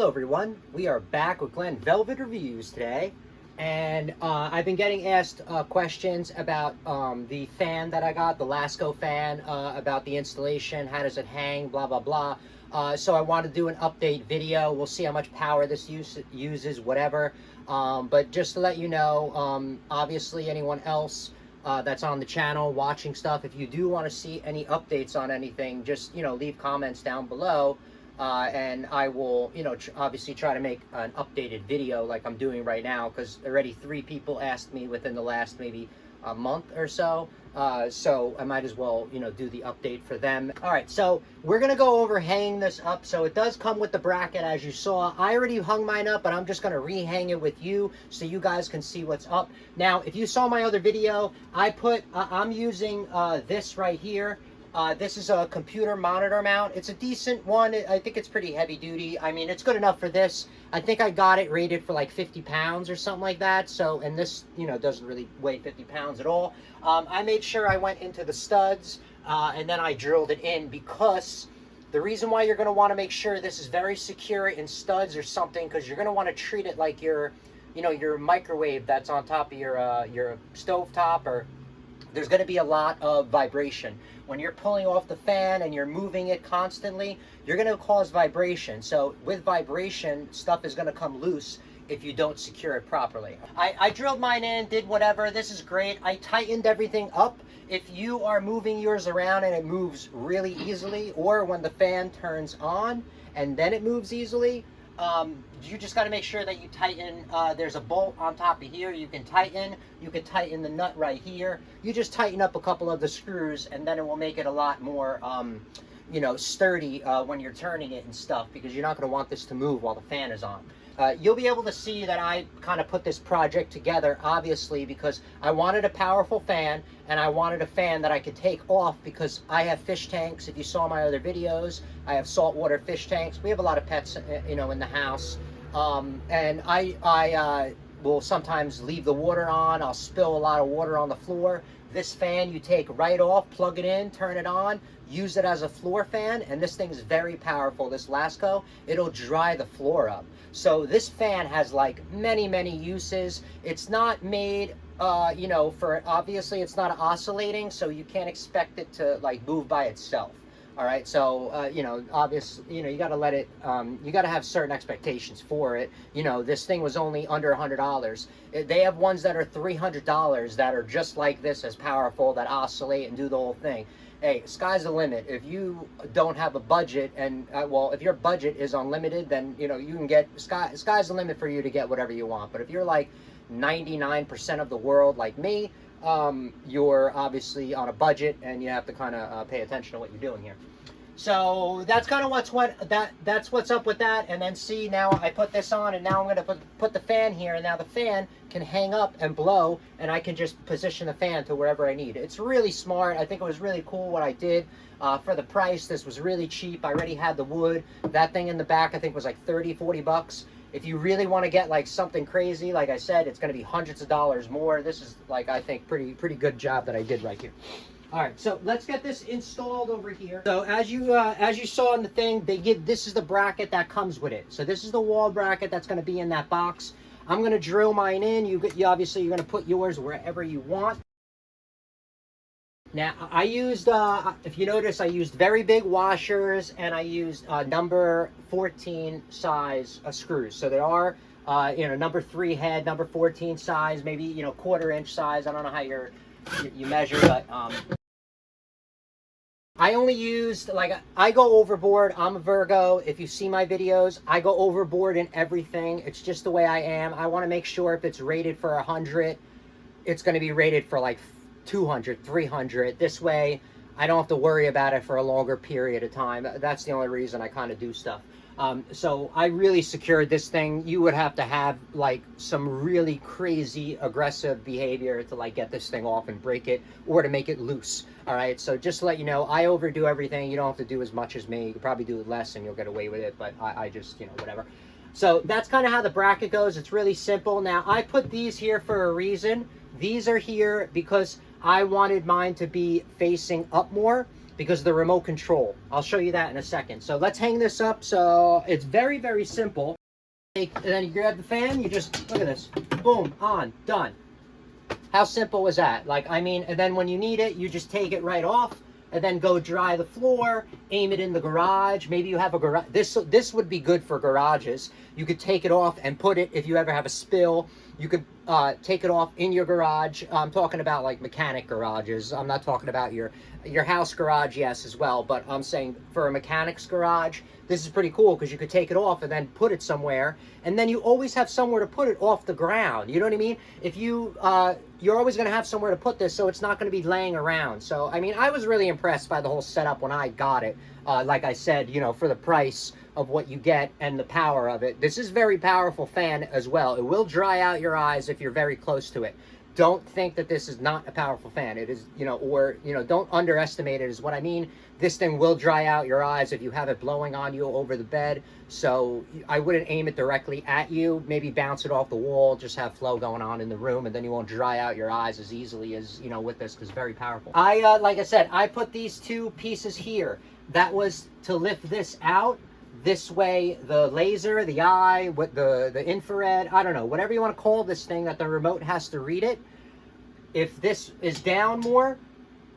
Hello everyone, we are back with Glenn Velvet Reviews today, and I've been getting asked questions about the fan that I got, the Lasko fan, about the installation, how does it hang, blah blah blah. So I want to do an update video. We'll see how much power this uses, whatever. But just to let you know, obviously anyone else that's on the channel watching stuff, if you do want to see any updates on anything, just leave comments down below. And I will, obviously try to make an updated video like I'm doing right now, because already 3 people asked me within the last maybe a month or so. So I might as well, do the update for them. All right, so we're going to go over hanging this up. So it does come with the bracket, as you saw. I already hung mine up, but I'm just going to rehang it with you so you guys can see what's up. Now, if you saw my other video, I'm using this right here. This is a computer monitor mount. It's a decent one. I think it's pretty heavy duty. I mean, it's good enough for this. I think I got it rated for like 50 pounds or something like that. So, and this, doesn't really weigh 50 pounds at all. I made sure I went into the studs and then I drilled it in, because the reason why you're going to want to make sure this is very secure in studs or something, because you're going to want to treat it like your microwave that's on top of your stove top, or there's going to be a lot of vibration. When you're pulling off the fan and you're moving it constantly, you're going to cause vibration. So with vibration, stuff is going to come loose if you don't secure it properly. I drilled mine in, did whatever. This is great. I tightened everything up. If you are moving yours around and it moves really easily, or when the fan turns on and then it moves easily, you just got to make sure that you tighten. There's a bolt on top of here you can tighten. You can tighten the nut right here. You just tighten up a couple of the screws, and then it will make it a lot more sturdy when you're turning it and stuff, because you're not going to want this to move while the fan is on. You'll be able to see that I kind of put this project together, obviously, because I wanted a powerful fan, and I wanted a fan that I could take off, because I have fish tanks. If you saw my other videos, I have saltwater fish tanks. We have a lot of pets, in the house. And I will sometimes leave the water on. I'll spill a lot of water on the floor. This fan you take right off, plug it in, turn it on, use it as a floor fan, and this thing is very powerful. This Lasko, it'll dry the floor up. So this fan has like many uses. It's not made obviously it's not oscillating, so you can't expect it to like move by itself. All right, so obviously, you got to let it. You got to have certain expectations for it. This thing was only under $100. They have ones that are $300 that are just like this, as powerful, that oscillate and do the whole thing. Hey, sky's the limit. If you don't have a budget, and if your budget is unlimited, then you can get sky's the limit for you to get whatever you want. But if you're like 99% of the world like me, you're obviously on a budget, and you have to kind of pay attention to what you're doing here. So that's kind of that's what's up with that. And then see, now I put this on, and now I'm going to put the fan here, and now the fan can hang up and blow, and I can just position the fan to wherever I need. It's really smart. I think it was really cool what I did. For the price, this was really cheap. I already had the wood. That thing in the back I think was like 30-40 bucks. If you really want to get like something crazy, like I said, it's going to be hundreds of dollars more. This is like, I think, pretty good job that I did right here. All right, so let's get this installed over here. So as you saw in the thing, this is the bracket that comes with it. So this is the wall bracket that's going to be in that box. I'm going to drill mine in. You obviously, you're going to put yours wherever you want. Now, I used, if you notice, I used very big washers, and I used number 14 size screws. So there are, number 3 head, number 14 size, maybe, 1/4 inch size. I don't know how you measure, but I only used, I go overboard. I'm a Virgo. If you see my videos, I go overboard in everything. It's just the way I am. I want to make sure if it's rated for 100, it's going to be rated for like 200, 300. This way I don't have to worry about it for a longer period of time. That's the only reason I kind of do stuff. So I really secured this thing. You would have to have like some really crazy aggressive behavior to like get this thing off and break it, or to make it loose. All right, so just to let you know, I overdo everything. You don't have to do as much as me. You can probably do less and you'll get away with it, but I just whatever. So that's kind of how the bracket goes. It's really simple. Now I put these here for a reason. These are here because I wanted mine to be facing up more. because of the remote control. I'll show you that in a second. So let's hang this up. So it's very, very simple. And then you grab the fan, you just, look at this, boom, on, done. How simple was that? Like, I mean, and then when you need it, you just take it right off, and then go dry the floor, aim it in the garage. Maybe you have a garage. This would be good for garages. You could take it off and put it, if you ever have a spill, you could take it off in your garage. I'm talking about like mechanic garages. I'm not talking about your house garage, yes, as well. But I'm saying for a mechanic's garage, this is pretty cool because you could take it off and then put it somewhere. And then you always have somewhere to put it off the ground. You know what I mean? If you, you're always going to have somewhere to put this, so it's not going to be laying around. So, I mean, I was really impressed by the whole setup when I got it. Like I said, you know, for the price of what you get and the power of it. This is a very powerful fan as well. It will dry out your eyes if you're very close to it. Don't think that this is not a powerful fan. It is, you know, or, you know, don't underestimate it is what I mean. This thing will dry out your eyes if you have it blowing on you over the bed. So I wouldn't aim it directly at you. Maybe bounce it off the wall, just have flow going on in the room, and then you won't dry out your eyes as easily as, you know, with this, because it's very powerful. Like I said, I put these two pieces here. That was to lift this out. This way, the laser, the eye, with the infrared, I don't know, whatever you want to call this thing that the remote has to read it. If this is down more,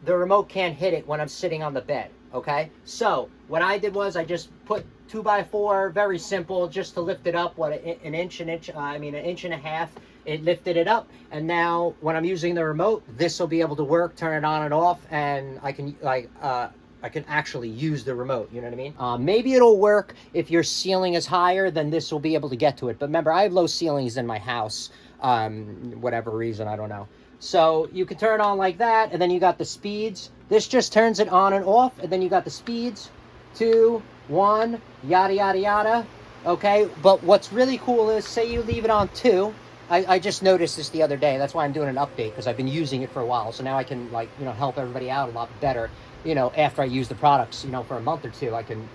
the remote can't hit it when I'm sitting on the bed, okay? So what I did was I just put 2x4, very simple, just to lift it up, an inch and a half. It lifted it up, and now when I'm using the remote, this will be able to work, turn it on and off, and I can I can actually use the remote, you know what I mean? Maybe it'll work if your ceiling is higher, then this will be able to get to it. But remember, I have low ceilings in my house, whatever reason, I don't know. So you can turn it on like that, and then you got the speeds. This just turns it on and off, and then you got the speeds, 2, 1, yada, yada, yada. Okay, but what's really cool is, say you leave it on 2. I just noticed this the other day. That's why I'm doing an update, because I've been using it for a while. So now I can, like, you know, help everybody out a lot better. You know, after I use the products, you know, for a month or two, I can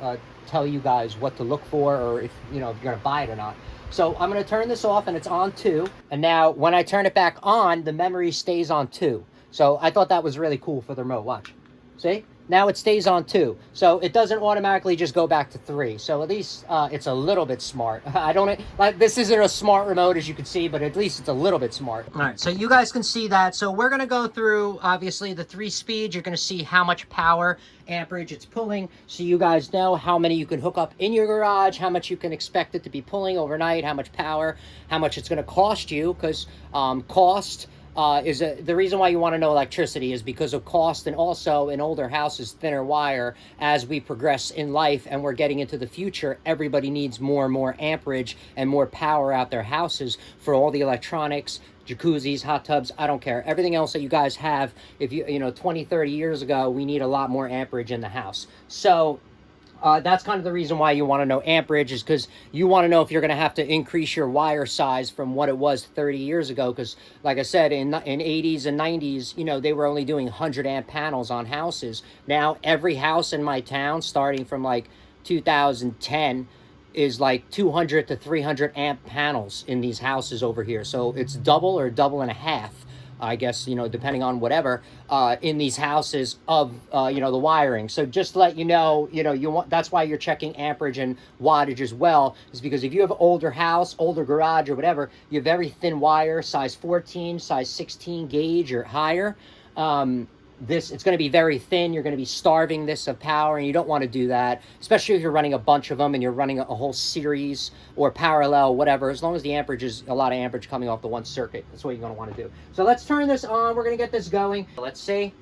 tell you guys what to look for, or if, you know, if you're going to buy it or not. So I'm going to turn this off, and it's on 2. And now when I turn it back on, the memory stays on 2. So I thought that was really cool for the remote. Watch. See? Now it stays on 2. So it doesn't automatically just go back to 3. So at least it's a little bit smart. I don't, like, this isn't a smart remote, as you can see, but at least it's a little bit smart. All right, so you guys can see that. So we're going to go through, obviously, the 3 speeds. You're going to see how much power, amperage it's pulling, so you guys know how many you can hook up in your garage, how much you can expect it to be pulling overnight, how much power, how much it's going to cost you, because cost the reason why you want to know electricity is because of cost, and also in older houses, thinner wire. As we progress in life and we're getting into the future, everybody needs more and more amperage and more power out their houses for all the electronics, jacuzzis, hot tubs, I don't care. Everything else that you guys have, if you know, 20, 30 years ago, we need a lot more amperage in the house. So that's kind of the reason why you want to know amperage, is because you want to know if you're going to have to increase your wire size from what it was 30 years ago. Because, like I said, in 80s and 90s, you know, they were only doing 100 amp panels on houses. Now, every house in my town, starting from like 2010, is like 200 to 300 amp panels in these houses over here. So it's double or double and a half, I guess, you know, depending on whatever, in these houses of, you know, the wiring. So just to let you know, you want, that's why you're checking amperage and wattage as well, is because if you have an older house, older garage or whatever, you have very thin wire, size 14, size 16 gauge or higher. It's going to be very thin. You're going to be starving this of power, and you don't want to do that, especially if you're running a bunch of them and you're running a whole series or parallel, whatever. As long as the amperage is a lot of amperage coming off the one circuit, that's what you're going to want to do. So let's turn this on. We're going to get this going. Let's see.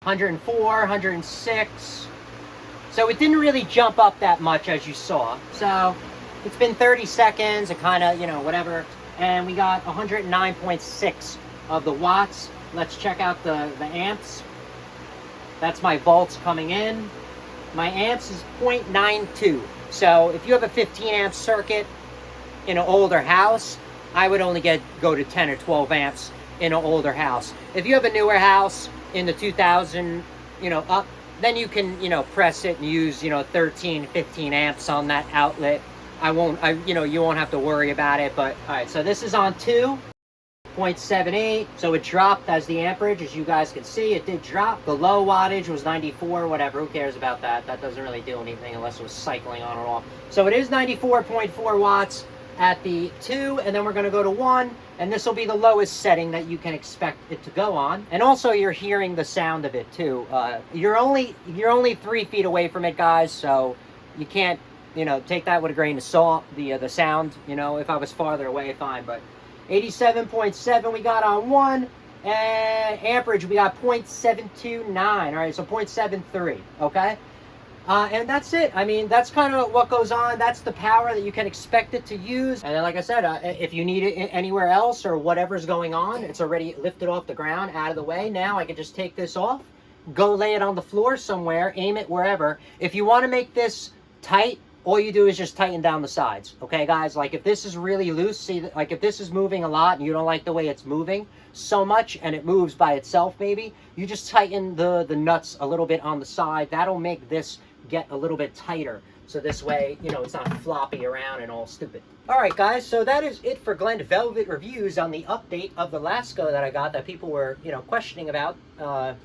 104, 106. So it didn't really jump up that much, as you saw. So it's been 30 seconds and kind of, you know, whatever. And we got 109.6 of the watts. Let's check out the amps. That's my volts coming in. My amps is 0.92. So if you have a 15 amp circuit in an older house, I would only go to 10 or 12 amps in an older house. If you have a newer house in the 2000, you know, up, then you can, you know, press it and use, you know, 13, 15 amps on that outlet. You know, you won't have to worry about it. But all right, so this is on 2. 0.78, so it dropped as the amperage, as you guys can see. It did drop. The low wattage was 94, whatever, who cares about that? That doesn't really do anything unless it was cycling on and off. So it is 94.4 watts at the 2, and then we're going to go to 1, and this will be the lowest setting that you can expect it to go on. And also you're hearing the sound of it too. You're only 3 feet away from it, guys, so you can't, you know, take that with a grain of salt, the sound. You know, if I was farther away, fine, but 87.7 we got on 1, and amperage we got 0.729. All right, so 0.73. Okay, and that's it. I mean, that's kind of what goes on. That's the power that you can expect it to use. And then, like I said, if you need it anywhere else or whatever's going on, it's already lifted off the ground, out of the way. Now I can just take this off, go lay it on the floor somewhere, aim it wherever. If you want to make this tight, all you do is just tighten down the sides. Okay, guys? Like, if this is really loose, see, like, if this is moving a lot and you don't like the way it's moving so much and it moves by itself, maybe, you just tighten the nuts a little bit on the side. That'll make this get a little bit tighter. So this way, you know, it's not floppy around and all stupid. All right, guys, so that is it for Glenn Velvet Reviews on the update of the Lasko that I got that people were, you know, questioning about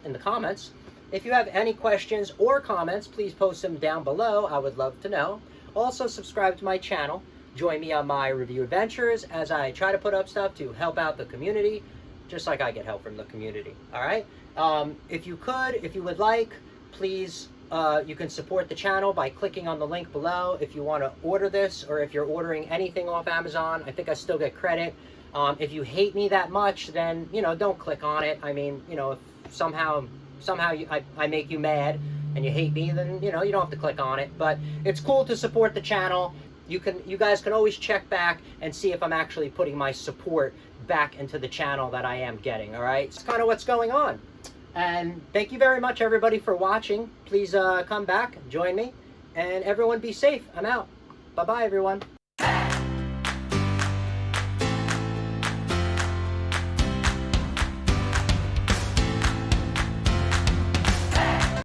in the comments. If you have any questions or comments, please post them down below. I would love to know. Also, subscribe to my channel. Join me on my review adventures as I try to put up stuff to help out the community, just like I get help from the community. All right? If you would like, please, you can support the channel by clicking on the link below if you want to order this, or if you're ordering anything off Amazon. I think I still get credit. If you hate me that much, then, you know, don't click on it. I mean, you know, if somehow I make you mad and you hate me, then, you know, you don't have to click on it. But it's cool to support the channel. You guys can always check back and see if I'm actually putting my support back into the channel that I am getting. All right, it's kind of what's going on. And thank you very much, everybody, for watching. Please come back, join me, and everyone be safe. I'm out. Bye bye, everyone.